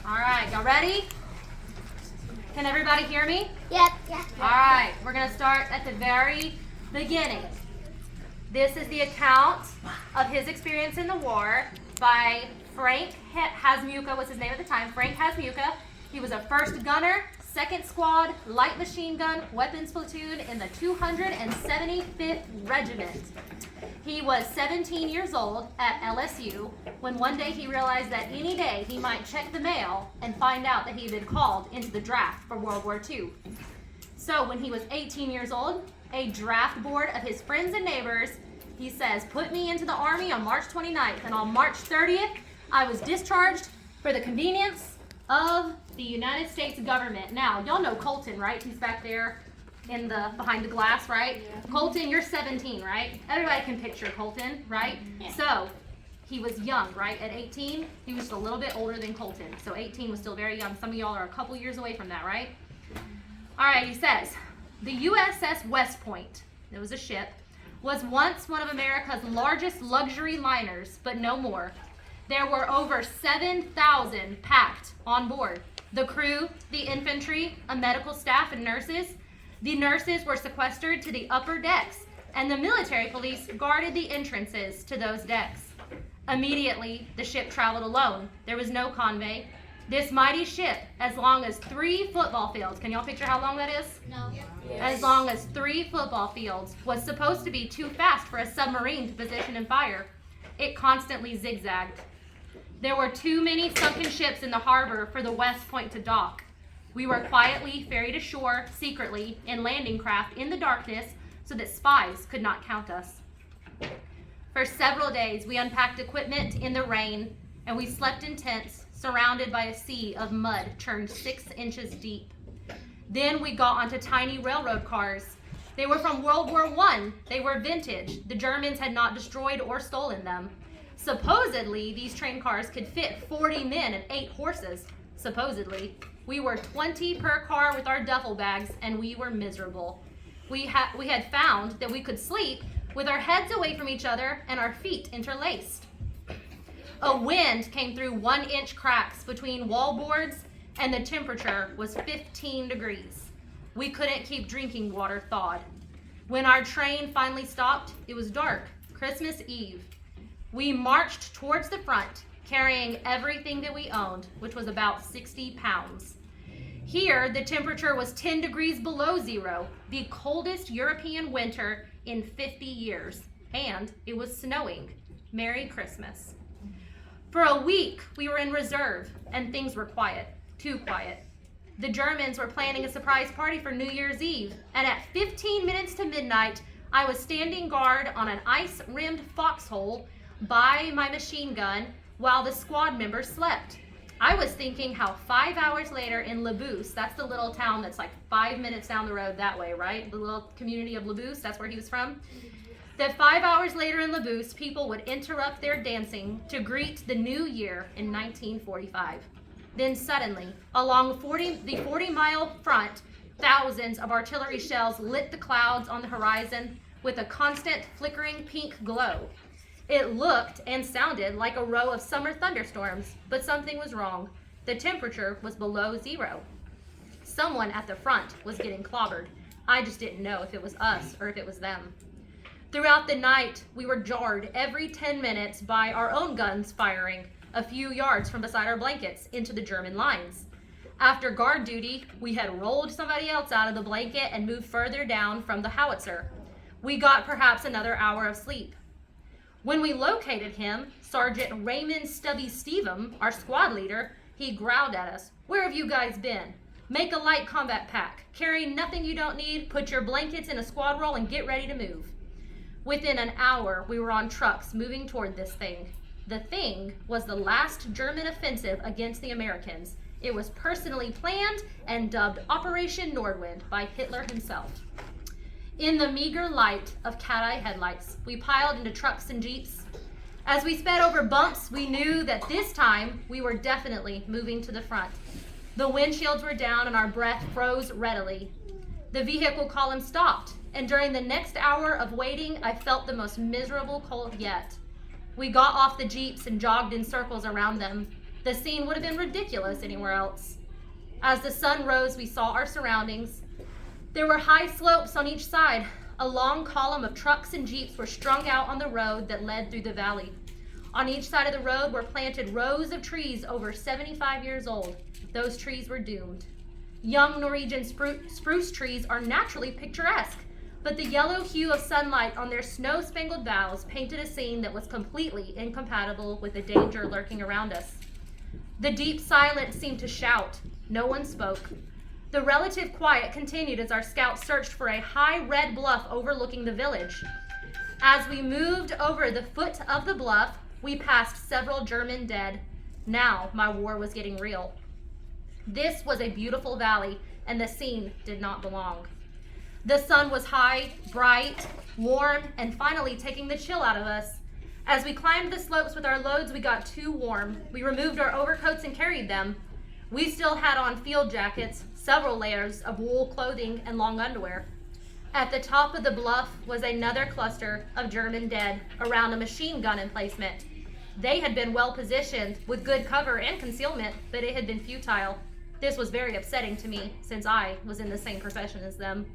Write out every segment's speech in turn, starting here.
All right, y'all ready? Can everybody hear me? Yep. All right, we're going to start at the very beginning. This is the account of his experience in the war by Frank Hazmark was his name at the time. Frank Hazmark. He was a 1st gunner, 2nd Squad, light machine gun, weapons platoon in the 275th Regiment. He was 17 years old at LSU when one day he realized that any day he might check the mail and find out that he had been called into the draft for World War II. So when he was 18 years old, a draft board of his friends and neighbors, he says, put me into the Army on March 29th, and on March 30th, I was discharged for the convenience of the United States government. Now, y'all know Colton, right? He's back there in the behind the glass, right? Yeah. Colton, you're 17, right? Everybody can picture Colton, right? Yeah. So he was young, right? At 18, he was just a little bit older than Colton. So 18 was still very young. Some of y'all are a couple years away from that, right? All right, he says, the USS West Point, it was a ship, was once one of America's largest luxury liners, but no more. There were over 7,000 packed on board. The crew, the infantry, a medical staff, and nurses. The nurses were sequestered to the upper decks, and the military police guarded the entrances to those decks. Immediately, the ship traveled alone. There was no convoy. This mighty ship, as long as 3 football fields, can y'all picture how long that is? No. Yes. As long as 3 football fields, was supposed to be too fast for a submarine to position and fire. It constantly zigzagged. There were too many sunken ships in the harbor for the West Point to dock. We were quietly ferried ashore secretly in landing craft in the darkness so that spies could not count us. For several days, we unpacked equipment in the rain, and we slept in tents surrounded by a sea of mud churned 6 inches deep. Then we got onto tiny railroad cars. They were from World War I. They were vintage. The Germans had not destroyed or stolen them. Supposedly, these train cars could fit 40 men and 8 horses. Supposedly. We were 20 per car with our duffel bags, and we were miserable. We had found that we could sleep with our heads away from each other and our feet interlaced. A wind came through 1-inch cracks between wall boards, and the temperature was 15 degrees. We couldn't keep drinking water thawed. When our train finally stopped, it was dark, Christmas Eve. We marched towards the front, carrying everything that we owned, which was about 60 pounds. Here, the temperature was 10 degrees below zero, the coldest European winter in 50 years, and it was snowing. Merry Christmas. For a week, we were in reserve, and things were quiet, too quiet. The Germans were planning a surprise party for New Year's Eve, and at 15 minutes to midnight, I was standing guard on an ice-rimmed foxhole by my machine gun while the squad members slept. I was thinking how 5 hours later in Labousse, that's the little town that's like 5 minutes down the road that way, right? The little community of Labousse, that's where he was from. That 5 hours later in Labousse, people would interrupt their dancing to greet the new year in 1945. Then suddenly, along the 40-mile front, thousands of artillery shells lit the clouds on the horizon with a constant flickering pink glow. It looked and sounded like a row of summer thunderstorms, but something was wrong. The temperature was below zero. Someone at the front was getting clobbered. I just didn't know if it was us or if it was them. Throughout the night, we were jarred every 10 minutes by our own guns firing a few yards from beside our blankets into the German lines. After guard duty, we had rolled somebody else out of the blanket and moved further down from the howitzer. We got perhaps another hour of sleep. When we located him, Sergeant Raymond Stubby Stevem, our squad leader, he growled at us, "Where have you guys been? Make a light combat pack. Carry nothing you don't need, put your blankets in a squad roll, and get ready to move." Within an hour, we were on trucks moving toward this thing. The thing was the last German offensive against the Americans. It was personally planned and dubbed Operation Nordwind by Hitler himself. In the meager light of cat-eye headlights, we piled into trucks and jeeps. As we sped over bumps, we knew that this time we were definitely moving to the front. The windshields were down and our breath froze readily. The vehicle column stopped, and during the next hour of waiting, I felt the most miserable cold yet. We got off the jeeps and jogged in circles around them. The scene would have been ridiculous anywhere else. As the sun rose, we saw our surroundings. There were high slopes on each side. A long column of trucks and jeeps were strung out on the road that led through the valley. On each side of the road were planted rows of trees over 75 years old. Those trees were doomed. Young Norwegian spruce trees are naturally picturesque, but the yellow hue of sunlight on their snow-spangled boughs painted a scene that was completely incompatible with the danger lurking around us. The deep silence seemed to shout. No one spoke. The relative quiet continued as our scouts searched for a high red bluff overlooking the village. As we moved over the foot of the bluff, we passed several German dead. Now my war was getting real. This was a beautiful valley, and the scene did not belong. The sun was high, bright, warm, and finally taking the chill out of us. As we climbed the slopes with our loads, we got too warm. We removed our overcoats and carried them. We still had on field jackets, several layers of wool clothing, and long underwear. At the top of the bluff was another cluster of German dead around a machine gun emplacement. They had been well positioned with good cover and concealment, but it had been futile. This was very upsetting to me since I was in the same profession as them.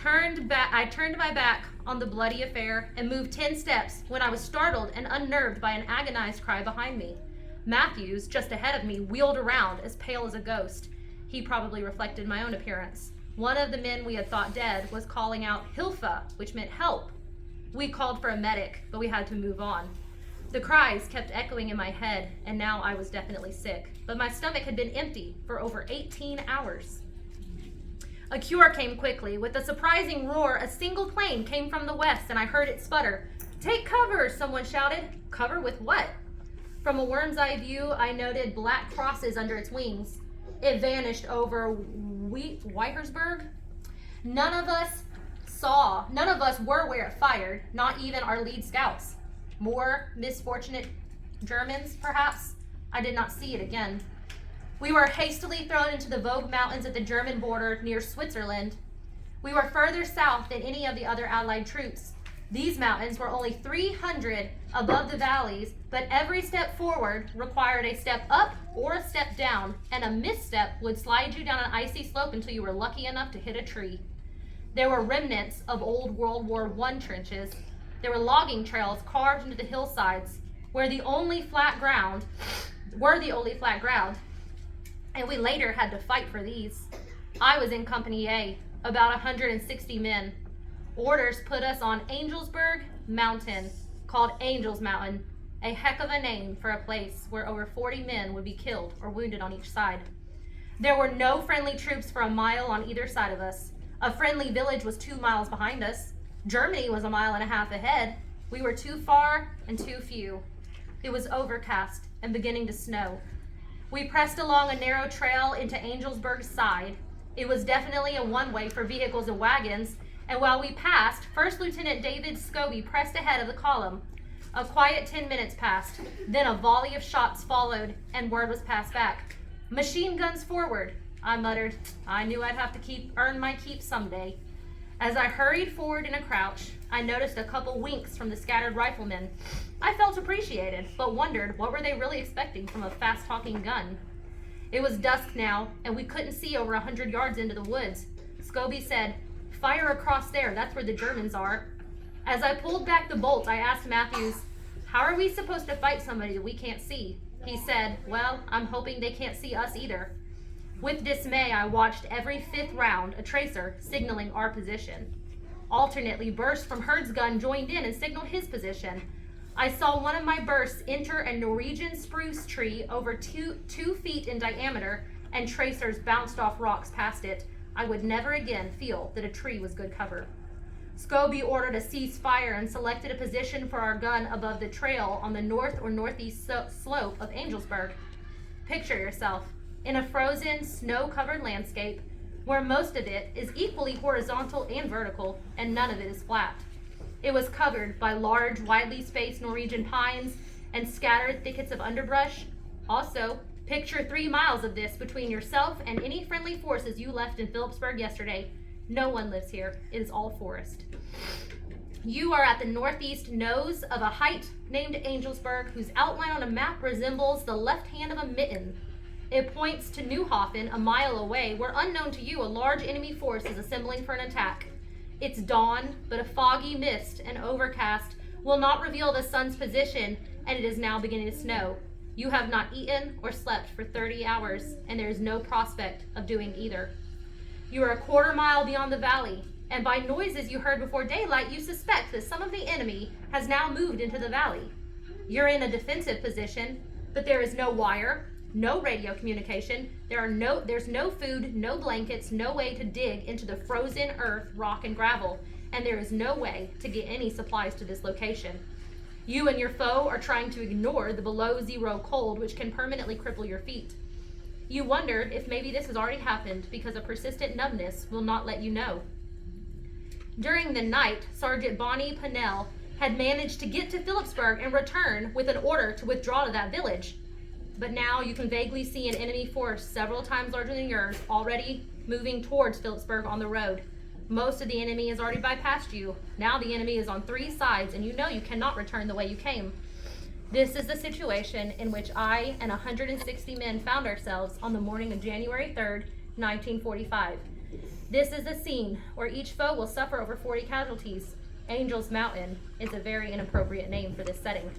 I turned my back on the bloody affair and moved 10 steps when I was startled and unnerved by an agonized cry behind me. Matthews, just ahead of me, wheeled around as pale as a ghost. He probably reflected my own appearance. One of the men we had thought dead was calling out Hilfe, which meant help. We called for a medic, but we had to move on. The cries kept echoing in my head, and now I was definitely sick, but my stomach had been empty for over 18 hours. A cure came quickly. With a surprising roar, a single plane came from the west, and I heard it sputter. "Take cover," someone shouted. Cover with what? From a worm's eye view, I noted black crosses under its wings. It vanished over Weihersberg. None of us were where it fired, not even our lead scouts. More misfortunate Germans, perhaps? I did not see it again. We were hastily thrown into the Vosges Mountains at the German border near Switzerland. We were further south than any of the other Allied troops. These mountains were only 300 above the valleys, but every step forward required a step up or a step down, and a misstep would slide you down an icy slope until you were lucky enough to hit a tree. There were remnants of old World War I trenches. There were logging trails carved into the hillsides were the only flat ground, and we later had to fight for these. I was in Company A, about 160 men. Orders put us on Angelsberg Mountain, called Angels Mountain, a heck of a name for a place where over 40 men would be killed or wounded on each side. There were no friendly troops for a mile on either side of us. A friendly village was 2 miles behind us. Germany was 1.5 miles ahead. We were too far and too few. It was overcast and beginning to snow. We pressed along a narrow trail into Angelsberg's side. It was definitely a one-way for vehicles and wagons, and while we passed, First Lieutenant David Scobie pressed ahead of the column. A quiet 10 minutes passed. Then a volley of shots followed, and word was passed back. "Machine guns forward," I muttered. I knew I'd have to earn my keep someday. As I hurried forward in a crouch, I noticed a couple winks from the scattered riflemen. I felt appreciated, but wondered what were they really expecting from a fast-talking gun. It was dusk now, and we couldn't see over 100 yards into the woods. Scobie said, "Fire across there, that's where the Germans are." As I pulled back the bolt, I asked Matthews, "How are we supposed to fight somebody that we can't see?" He said, "Well, I'm hoping they can't see us either." With dismay, I watched every 5th round a tracer signaling our position. Alternately, bursts from Herd's gun joined in and signaled his position. I saw one of my bursts enter a Norwegian spruce tree over 2 feet in diameter, and tracers bounced off rocks past it. I would never again feel that a tree was good cover. Scobie ordered a ceasefire and selected a position for our gun above the trail on the north or northeast slope of Angelsberg. Picture yourself in a frozen, snow-covered landscape where most of it is equally horizontal and vertical, and none of it is flat. It was covered by large, widely spaced Norwegian pines and scattered thickets of underbrush. Also, picture 3 miles of this between yourself and any friendly forces you left in Philipsburg yesterday. No one lives here. It is all forest. You are at the northeast nose of a height named Angelsberg, whose outline on a map resembles the left hand of a mitten. It points to Neuhofen, a mile away, where unknown to you, a large enemy force is assembling for an attack. It's dawn, but a foggy mist and overcast will not reveal the sun's position, and it is now beginning to snow. You have not eaten or slept for 30 hours, and there is no prospect of doing either. You are a quarter mile beyond the valley, and by noises you heard before daylight, you suspect that some of the enemy has now moved into the valley. You're in a defensive position, but there is no wire, no radio communication, there's no food, no blankets, no way to dig into the frozen earth, rock, and gravel, and there is no way to get any supplies to this location. You and your foe are trying to ignore the below zero cold, which can permanently cripple your feet. You wondered if maybe this has already happened because a persistent numbness will not let you know. During the night, Sergeant Bonnie Pennell had managed to get to Phillipsburg and return with an order to withdraw to that village. But now you can vaguely see an enemy force several times larger than yours already moving towards Phillipsburg on the road. Most of the enemy has already bypassed you. Now the enemy is on three sides, and you know you cannot return the way you came. This is the situation in which I and 160 men found ourselves on the morning of January 3rd, 1945. This is a scene where each foe will suffer over 40 casualties. Angel's Mountain is a very inappropriate name for this setting.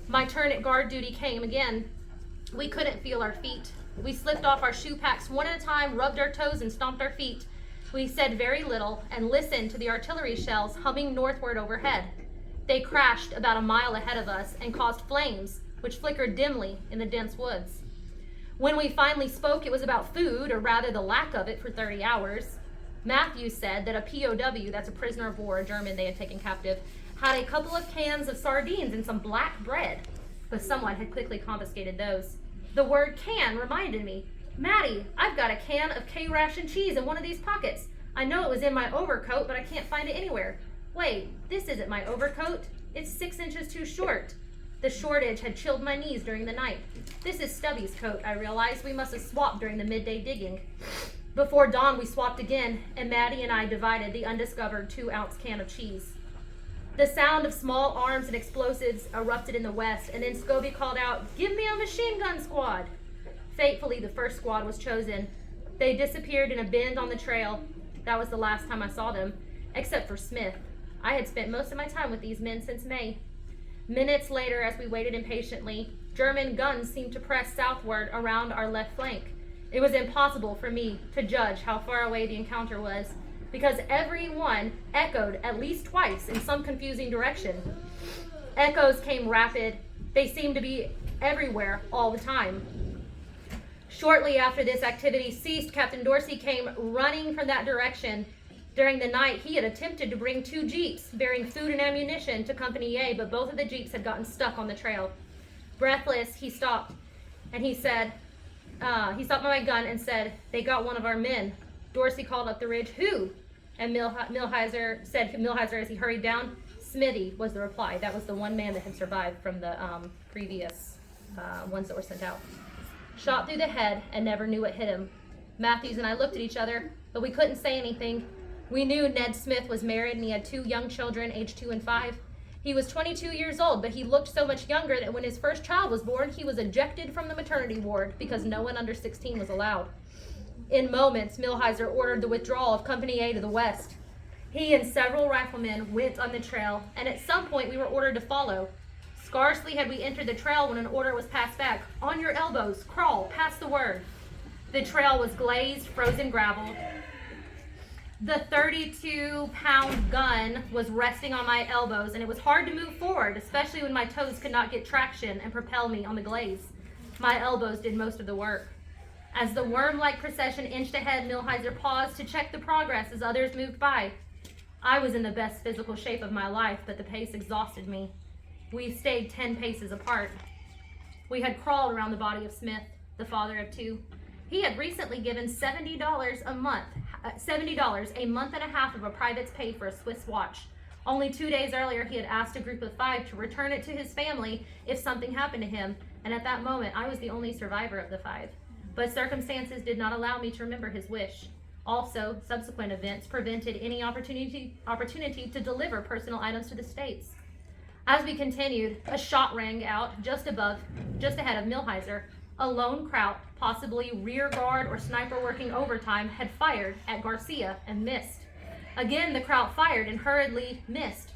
My turn at guard duty came again. We couldn't feel our feet. We slipped off our shoe packs one at a time, rubbed our toes, and stomped our feet. We said very little and listened to the artillery shells humming northward overhead. They crashed about a mile ahead of us and caused flames, which flickered dimly in the dense woods. When we finally spoke, it was about food, or rather the lack of it, for 30 hours. Matthew said that a POW, that's a prisoner of war, a German they had taken captive, had a couple of cans of sardines and some black bread, but someone had quickly confiscated those. The word can reminded me. Maddie, I've got a can of K-ration cheese in one of these pockets. I know it was in my overcoat, but I can't find it anywhere. Wait, this isn't my overcoat. It's 6 inches too short. The shortage had chilled my knees during the night. This is Stubby's coat, I realized. We must have swapped during the midday digging. Before dawn, we swapped again, and Maddie and I divided the undiscovered 2-ounce can of cheese. The sound of small arms and explosives erupted in the west, and then Scobie called out, "Give me a machine gun squad." Fatefully, the first squad was chosen. They disappeared in a bend on the trail. That was the last time I saw them, except for Smith. I had spent most of my time with these men since May. Minutes later, as we waited impatiently, German guns seemed to press southward around our left flank. It was impossible for me to judge how far away the encounter was, because every one echoed at least twice in some confusing direction. Echoes came rapid. They seemed to be everywhere all the time. Shortly after this activity ceased, Captain Dorsey came running from that direction. During the night, he had attempted to bring 2 jeeps bearing food and ammunition to Company A, but both of the jeeps had gotten stuck on the trail. Breathless, he stopped, and he said, he stopped by my gun and said, "They got one of our men." Dorsey called up the ridge, "Who?" And Milheiser said, as he hurried down, "Smithy," was the reply. That was the one man that had survived from the previous ones that were sent out. Shot through the head and never knew what hit him. Matthews and I looked at each other, but we couldn't say anything. We knew Ned Smith was married and he had 2 young children, aged 2 and 5. He was 22 years old, but he looked so much younger that when his first child was born, he was ejected from the maternity ward because no one under 16 was allowed. In moments, Milheiser ordered the withdrawal of Company A to the west. He and several riflemen went on the trail, and at some point we were ordered to follow. Scarcely had we entered the trail when an order was passed back. "On your elbows, crawl, pass the word." The trail was glazed, frozen gravel. The 32-pound gun was resting on my elbows, and it was hard to move forward, especially when my toes could not get traction and propel me on the glaze. My elbows did most of the work. As the worm-like procession inched ahead, Milheiser paused to check the progress as others moved by. I was in the best physical shape of my life, but the pace exhausted me. We stayed 10 paces apart. We had crawled around the body of Smith, the father of 2. He had recently given $70 a month and a half of a private's pay for a Swiss watch. Only 2 days earlier, he had asked a group of 5 to return it to his family if something happened to him, and at that moment, I was the only survivor of the 5. But circumstances did not allow me to remember his wish. Also, subsequent events prevented any opportunity to deliver personal items to the States. As we continued, a shot rang out just ahead of Millheiser. A lone Kraut, possibly rear guard or sniper working overtime, had fired at Garcia and missed. Again, the Kraut fired and hurriedly missed.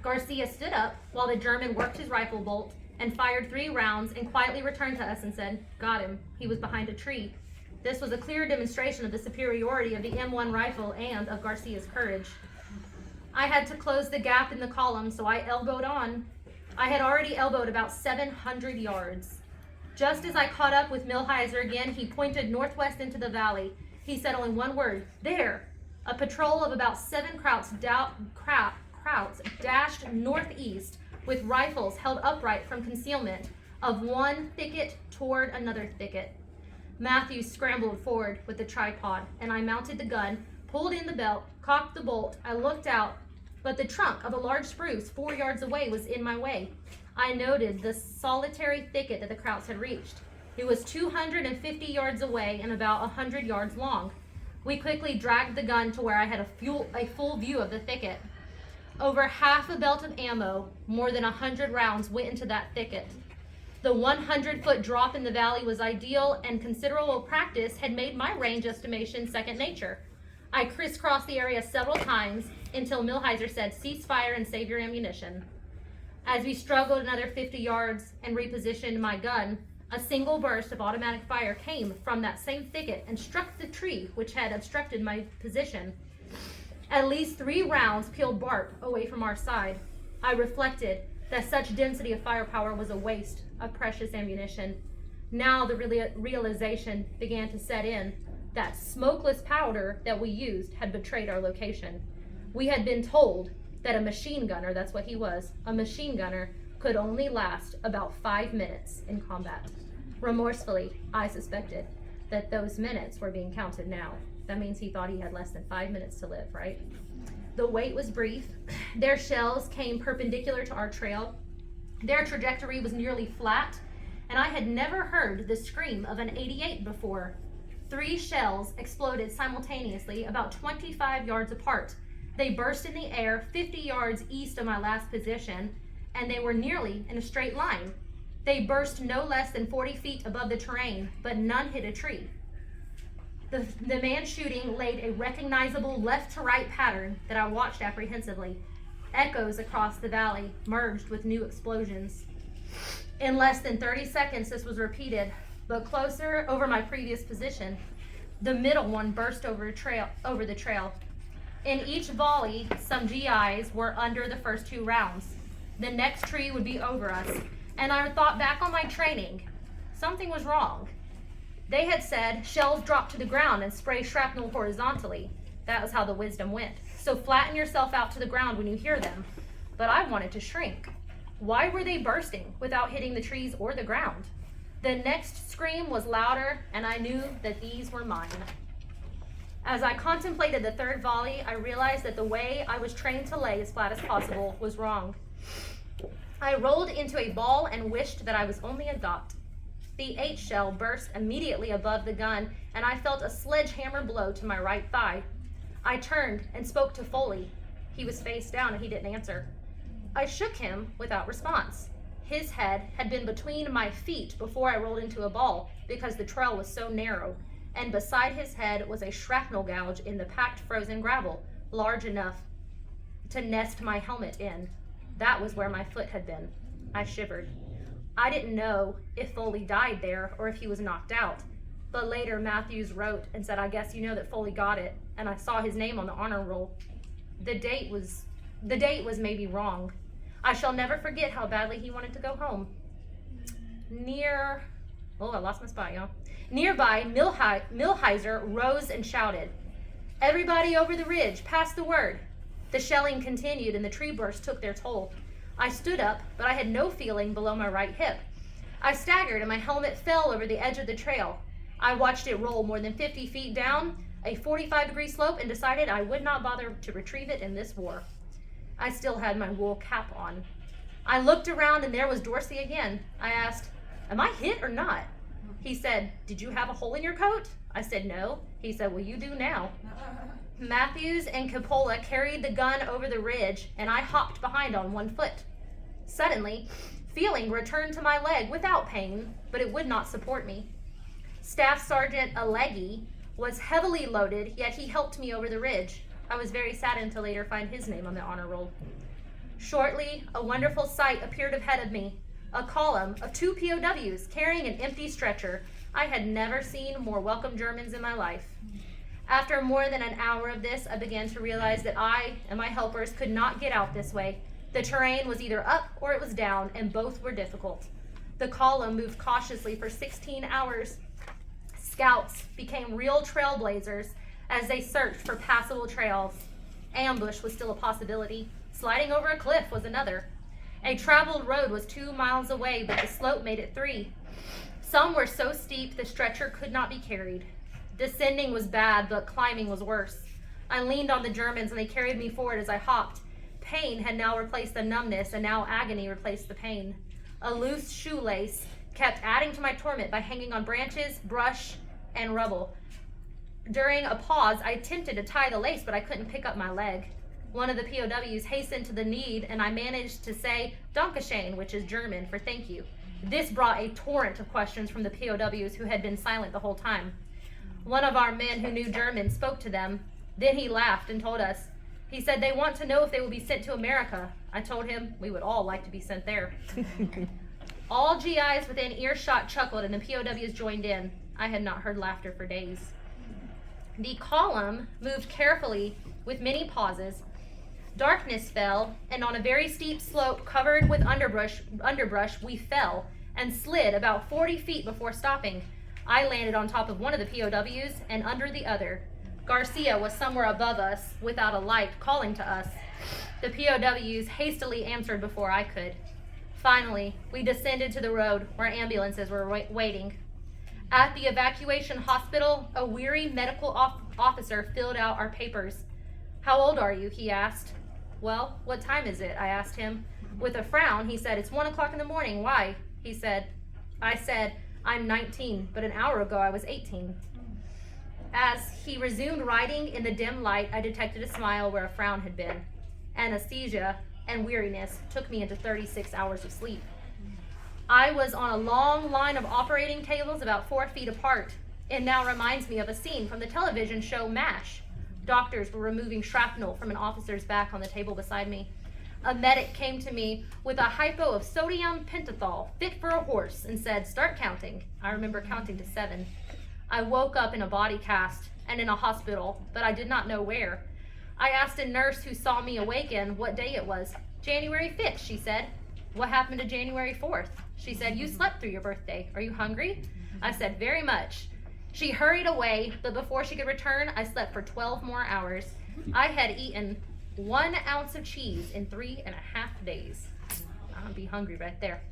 Garcia stood up while the German worked his rifle bolt and fired 3 rounds and quietly returned to us and said, "Got him. He was behind a tree." This was a clear demonstration of the superiority of the M1 rifle and of Garcia's courage. I had to close the gap in the column, so I elbowed on. I had already elbowed about 700 yards. Just as I caught up with Millheiser again, he pointed northwest into the valley. He said only one word, "There." A patrol of about 7 Krauts dashed northeast with rifles held upright from concealment of one thicket toward another thicket. Matthews scrambled forward with the tripod, and I mounted the gun, pulled in the belt, cocked the bolt. I looked out, but the trunk of a large spruce 4 yards away was in my way. I noted the solitary thicket that the Krauts had reached. It was 250 yards away and about 100 yards long. We quickly dragged the gun to where I had a full view of the thicket. Over half a belt of ammo, more than 100 rounds, went into that thicket. The 100-foot drop in the valley was ideal, and considerable practice had made my range estimation second nature. I crisscrossed the area several times until Millheiser said, "Cease fire and save your ammunition." As we struggled another 50 yards and repositioned my gun, a single burst of automatic fire came from that same thicket and struck the tree which had obstructed my position. At least 3 rounds peeled bark away from our side. I reflected that such density of firepower was a waste of precious ammunition. Now the realization began to set in that smokeless powder that we used had betrayed our location. We had been told that a machine gunner, that's what he was, a machine gunner, could only last about 5 minutes in combat. Remorsefully, I suspected that those minutes were being counted now. That means he thought he had less than 5 minutes to live, right? The wait was brief. Their shells came perpendicular to our trail. Their trajectory was nearly flat, and I had never heard the scream of an 88 before. 3 shells exploded simultaneously about 25 yards apart. They burst in the air 50 yards east of my last position, and they were nearly in a straight line. They burst no less than 40 feet above the terrain, but none hit a tree. The man shooting laid a recognizable left-to-right pattern that I watched apprehensively. Echoes across the valley merged with new explosions. In less than 30 seconds, this was repeated, but closer over my previous position. The middle one burst over the trail. In each volley, some GIs were under the first 2 rounds. The next tree would be over us, and I thought back on my training. Something was wrong. They had said shells drop to the ground and spray shrapnel horizontally. That was how the wisdom went. So flatten yourself out to the ground when you hear them. But I wanted to shrink. Why were they bursting without hitting the trees or the ground? The next scream was louder, and I knew that these were mine. As I contemplated the 3rd volley, I realized that the way I was trained to lay as flat as possible was wrong. I rolled into a ball and wished that I was only a dot. The 8 shell burst immediately above the gun, and I felt a sledgehammer blow to my right thigh. I turned and spoke to Foley. He was face down and he didn't answer. I shook him without response. His head had been between my feet before I rolled into a ball because the trail was so narrow, and beside his head was a shrapnel gouge in the packed frozen gravel, large enough to nest my helmet in. That was where my foot had been. I shivered. I didn't know if Foley died there or if he was knocked out, but later Matthews wrote and said, "I guess you know that Foley got it," and I saw his name on the honor roll. The date was maybe wrong. I shall never forget how badly he wanted to go home. I lost my spot, y'all. Nearby, Millheiser rose and shouted, "Everybody over the ridge, pass the word." The shelling continued and the tree bursts took their toll. I stood up, but I had no feeling below my right hip. I staggered and my helmet fell over the edge of the trail. I watched it roll more than 50 feet down a 45-degree slope and decided I would not bother to retrieve it in this war. I still had my wool cap on. I looked around and there was Dorsey again. I asked, "Am I hit or not?" He said, "Did you have a hole in your coat?" I said, "No." He said, "Well, you do now." Matthews and Coppola carried the gun over the ridge, and I hopped behind on one foot. Suddenly, feeling returned to my leg without pain, but it would not support me. Staff Sergeant Alleghi was heavily loaded, yet he helped me over the ridge. I was very saddened to later find his name on the honor roll. Shortly, a wonderful sight appeared ahead of me, a column of 2 POWs carrying an empty stretcher. I had never seen more welcome Germans in my life. After more than an hour of this, I began to realize that I and my helpers could not get out this way. The terrain was either up or it was down, and both were difficult. The column moved cautiously for 16 hours. Scouts became real trailblazers as they searched for passable trails. Ambush was still a possibility. Sliding over a cliff was another. A traveled road was 2 miles away, but the slope made it 3. Some were so steep the stretcher could not be carried. Descending was bad, but climbing was worse. I leaned on the Germans and they carried me forward as I hopped. Pain had now replaced the numbness, and now agony replaced the pain. A loose shoelace kept adding to my torment by hanging on branches, brush, and rubble. During a pause, I attempted to tie the lace, but I couldn't pick up my leg. One of the POWs hastened to the need, and I managed to say Dankeschön, which is German for thank you. This brought a torrent of questions from the POWs who had been silent the whole time. One of our men who knew German spoke to them. Then he laughed and told us. He said they want to know if they will be sent to America. I told him we would all like to be sent there. All GIs within earshot chuckled and the POWs joined in. I had not heard laughter for days. The column moved carefully with many pauses. Darkness fell, and on a very steep slope covered with underbrush, we fell and slid about 40 feet before stopping. I landed on top of one of the POWs and under the other. Garcia was somewhere above us without a light calling to us. The POWs hastily answered before I could. Finally, we descended to the road where ambulances were waiting. At the evacuation hospital, a weary medical officer filled out our papers. "How old are you?" he asked. "Well, what time is it?" I asked him. With a frown, he said, "It's 1 o'clock in the morning. Why?" I said, "I'm 19, but an hour ago I was 18. As he resumed writing in the dim light, I detected a smile where a frown had been. Anesthesia and weariness took me into 36 hours of sleep. I was on a long line of operating tables about 4 feet apart. It now reminds me of a scene from the television show MASH. Doctors were removing shrapnel from an officer's back on the table beside me. A medic came to me with a hypo of sodium pentothal, fit for a horse, and said, "Start counting." I remember counting to 7. I woke up in a body cast and in a hospital, but I did not know where. I asked a nurse who saw me awaken what day it was. "January 5th, she said. "What happened to January 4th? She said, "You slept through your birthday. Are you hungry?" I said, "Very much." She hurried away, but before she could return, I slept for 12 more hours. I had eaten 1 ounce of cheese in 3.5 days. I'd be hungry right there.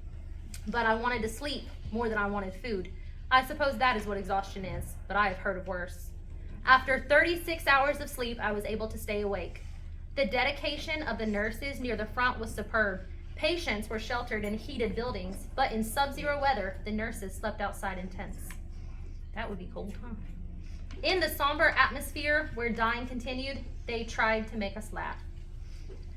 But I wanted to sleep more than I wanted food. I suppose that is what exhaustion is, but I have heard of worse. After 36 hours of sleep, I was able to stay awake. The dedication of the nurses near the front was superb. Patients were sheltered in heated buildings, but in sub-zero weather, the nurses slept outside in tents. That would be cold, huh? In the somber atmosphere where dying continued, they tried to make us laugh.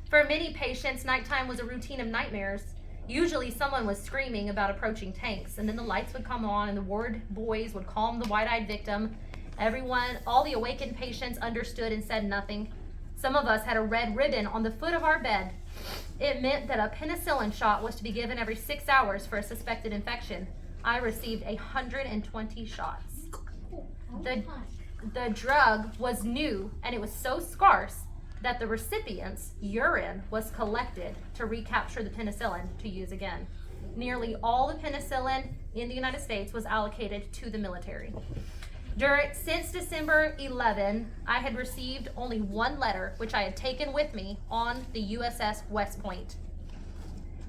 For many patients, nighttime was a routine of nightmares. Usually someone was screaming about approaching tanks, and then the lights would come on and the ward boys would calm the wide-eyed victim. All the awakened patients understood and said nothing. Some of us had a red ribbon on the foot of our bed. It meant that a penicillin shot was to be given every 6 hours for a suspected infection. I received 120 shots. The drug was new, and it was so scarce that the recipient's urine was collected to recapture the penicillin to use again. Nearly all the penicillin in the United States was allocated to the military. Since December 11, I had received only 1 letter, which I had taken with me on the USS West Point.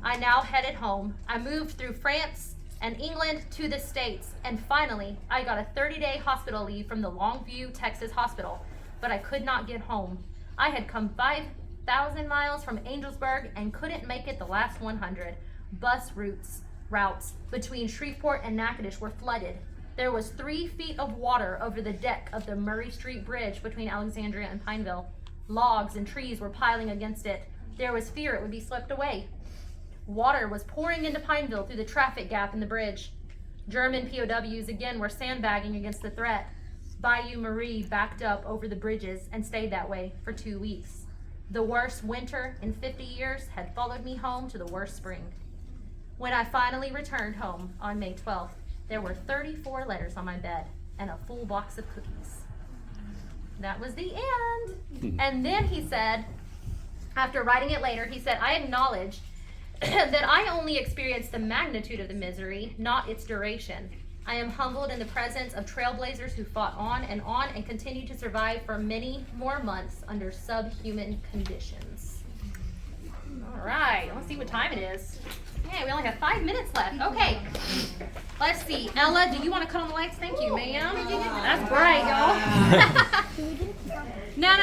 I now headed home. I moved through France and England to the States, and finally, I got a 30-day hospital leave from the Longview, Texas hospital, but I could not get home. I had come 5,000 miles from Angelsburg and couldn't make it the last 100. Bus routes routes between Shreveport and Natchitoches were flooded. There was 3 feet of water over the deck of the Murray Street Bridge between Alexandria and Pineville. Logs and trees were piling against it. There was fear it would be swept away. Water was pouring into Pineville through the traffic gap in the bridge. German POWs again were sandbagging against the threat. Bayou Marie backed up over the bridges and stayed that way for 2 weeks. The worst winter in 50 years had followed me home to the worst spring. When I finally returned home on May 12th, there were 34 letters on my bed and a full box of cookies. That was the end. And then he said, after writing it later, he said, I acknowledge that I only experienced the magnitude of the misery, not its duration. I am humbled in the presence of trailblazers who fought on and continued to survive for many more months under subhuman conditions. All right, let's see what time it is. Okay, we only have 5 minutes left. Okay, let's see. Ella, do you want to cut on the lights? Thank you, ma'am. That's bright, y'all. No.